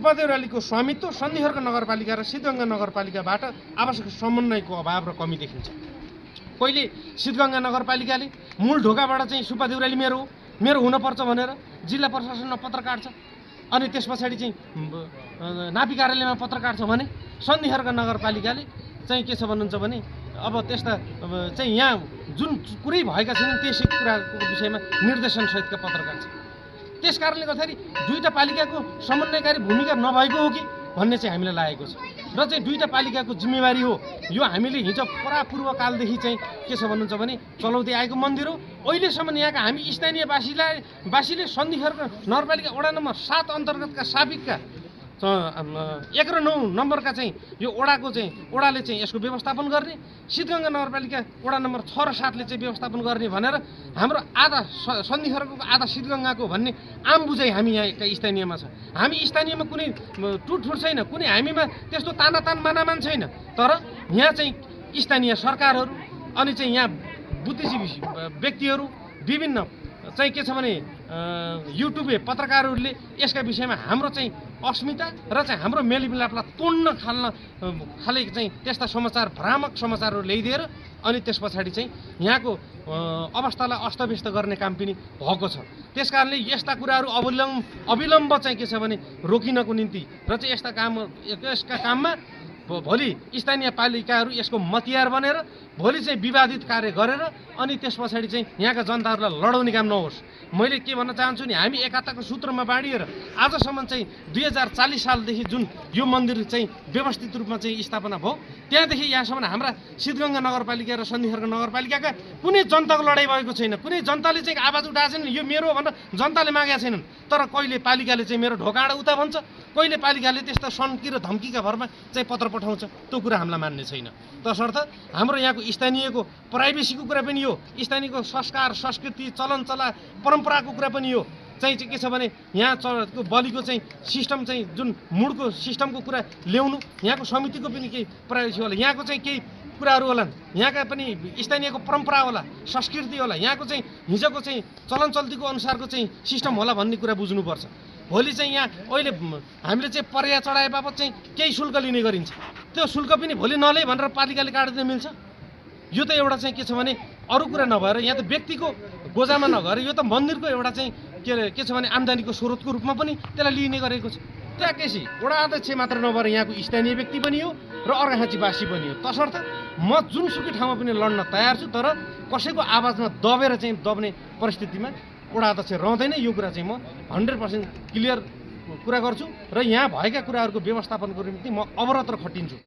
सुब्बादेउरालीको स्वामित्व सन्धिखर्क नगरपालिका र सिद्धगङ्गा नगरपालिकाबाट आवश्यक समन्वयको अभाव र कमी देखिन्छ। पहिले सिद्धगङ्गा नगरपालिकाले मूल ढोकाबाट चाहिँ सुब्बादेउराली मेरो हुनुपर्छ भनेर जिल्ला प्रशासनमा पत्र काट्छ, अनि त्यस पछाडि चाहिँ नापी कार्यालयमा पत्र काट्छ भने सन्धिखर्क नगरपालिकाले चाहिँ के छ भन्नुहुन्छ भने अब त्यस्ता चाहिँ यहाँ जुन कुरै भएका छैनन् त्यसै कुराको विषयमा निर्देशनसहितका पत्र काट्छ। त्यस कारणले गर्दाखेरि दुईटा पालिकाको समन्वयकारी भूमिका नभएको हो कि भन्ने चाहिँ हामीलाई लागेको छ र चाहिँ दुईटा पालिकाको जिम्मेवारी हो। यो हामीले हिजो परापूर्वकालदेखि चाहिँ के छ भन्नुहुन्छ भने चलाउँदै आएको मन्दिर हो। अहिलेसम्म यहाँका हामी स्थानीय वासीले सन्धिखर्क नगरपालिका वडा नम्बर 7 अन्तर्गतका साबिकका 1 र 9 नम्बरका चाहिँ यो वडाले चाहिँ यसको व्यवस्थापन गर्ने, सिद्धगङ्गा नगरपालिका वडा नम्बर 6 र 7ले चाहिँ व्यवस्थापन गर्ने भनेर हाम्रो आधा सन्धिखर्कको आधा सिद्धगङ्गाको भन्ने आम बुझाइ हामी यहाँका स्थानीयमा छ। हामी स्थानीयमा कुनै टुटफुट छैन, कुनै हामीमा त्यस्तो तानातान मानामान छैन। तर यहाँ चाहिँ स्थानीय सरकारहरू अनि चाहिँ यहाँ बुद्धिजीवी व्यक्तिहरू विभिन्न चाहिँ के छ भने युट्युबे पत्रकारहरूले यसका विषयमा हाम्रो चाहिँ अस्मिता र चाहिँ हाम्रो मेलमिलापलाई तोड्न खाले चाहिँ त्यस्ता समाचार भ्रामक समाचारहरू ल्याइदिएर अनि त्यस पछाडि चाहिँ यहाँको अवस्थालाई अस्तव्यस्त गर्ने काम पनि भएको छ। त्यस कारणले यस्ता कुराहरू अविलम्ब चाहिँ के छ भने रोकिनको निम्ति र चाहिँ यसका काममा भोलि स्थानीय पालिकाहरू यसको मतियार बनेर भोलि चाहिँ विवादित कार्य गरेर अनि त्यस पछाडि चाहिँ यहाँका जनताहरूलाई लडाउने काम नहोस्। मैले के भन्न चाहन्छु नि, हामी एकताको सूत्रमा बाँडिएर आजसम्म चाहिँ 2040 सालदेखि जुन यो मन्दिर चाहिँ व्यवस्थित रूपमा चाहिँ स्थापना भयो त्यहाँदेखि यहाँसम्म हाम्रा सिद्धगङ्गा नगरपालिका र सन्धिखर्क नगरपालिकाका कुनै जनताको लडाइँ भएको छैन। कुनै जनताले चाहिँ आवाज उठाएको छैन यो मेरो भनेर जनताले मागेका छैनन्। तर कहिले पालिकाले चाहिँ मेरो ढोकाबाट उता भन्छ, कहिले पालिकाले त्यस्ता सन्की र धम्कीका भरमा चाहिँ पत्र पठाउँछ। त्यो कुरा हामीलाई मान्ने छैन। तसर्थ हाम्रो यहाँको स्थानीयको प्राइभेसीको कुरा पनि हो, स्थानीयको संस्कार संस्कृति चलन चला परम्पराको कुरा पनि हो। चाहिँ के छ भने यहाँ बलिको चाहिँ सिस्टम चाहिँ जुन मुडको सिस्टमको कुरा ल्याउनु, यहाँको समितिको पनि केही प्राइभेसी होला, यहाँको चाहिँ केही कुराहरू होलान्, यहाँका पनि स्थानीयको परम्परा होला, संस्कृति होला, यहाँको चाहिँ हिजोको चाहिँ चलन चल्तीको अनुसारको चाहिँ सिस्टम होला भन्ने कुरा बुझ्नुपर्छ। भोलि चाहिँ यहाँ अहिले हामीले चाहिँ पर्या चढाए बापत चाहिँ केही शुल्क लिने गरिन्छ, त्यो शुल्क पनि भोलि नले भनेर पालिकाले काट्न मिल्छ? यो त एउटा चाहिँ के छ भने अरू कुरा नभएर यहाँ त व्यक्तिको गोजामा नगएर यो त मन्दिरको एउटा चाहिँ के छ भने आम्दानीको स्रोतको रूपमा पनि त्यसलाई लिने गरेको छ। त्यहाँ केसी वडा अध्यक्ष मात्र नभएर यहाँको स्थानीय व्यक्ति पनि हो र अर्घाखाँचीवासी पनि हो। तसर्थ म जुनसुकै ठाउँमा पनि लड्न तयार छु, तर कसैको आवाजमा दबेर चाहिँ दब्ने परिस्थितिमा वडा अध्यक्ष रहँदैन। यो कुरा चाहिँ म 100% क्लियर कुरा गर्छु र यहाँ भएका कुराहरूको व्यवस्थापनको निम्ति म अवरत र खटिन्छु।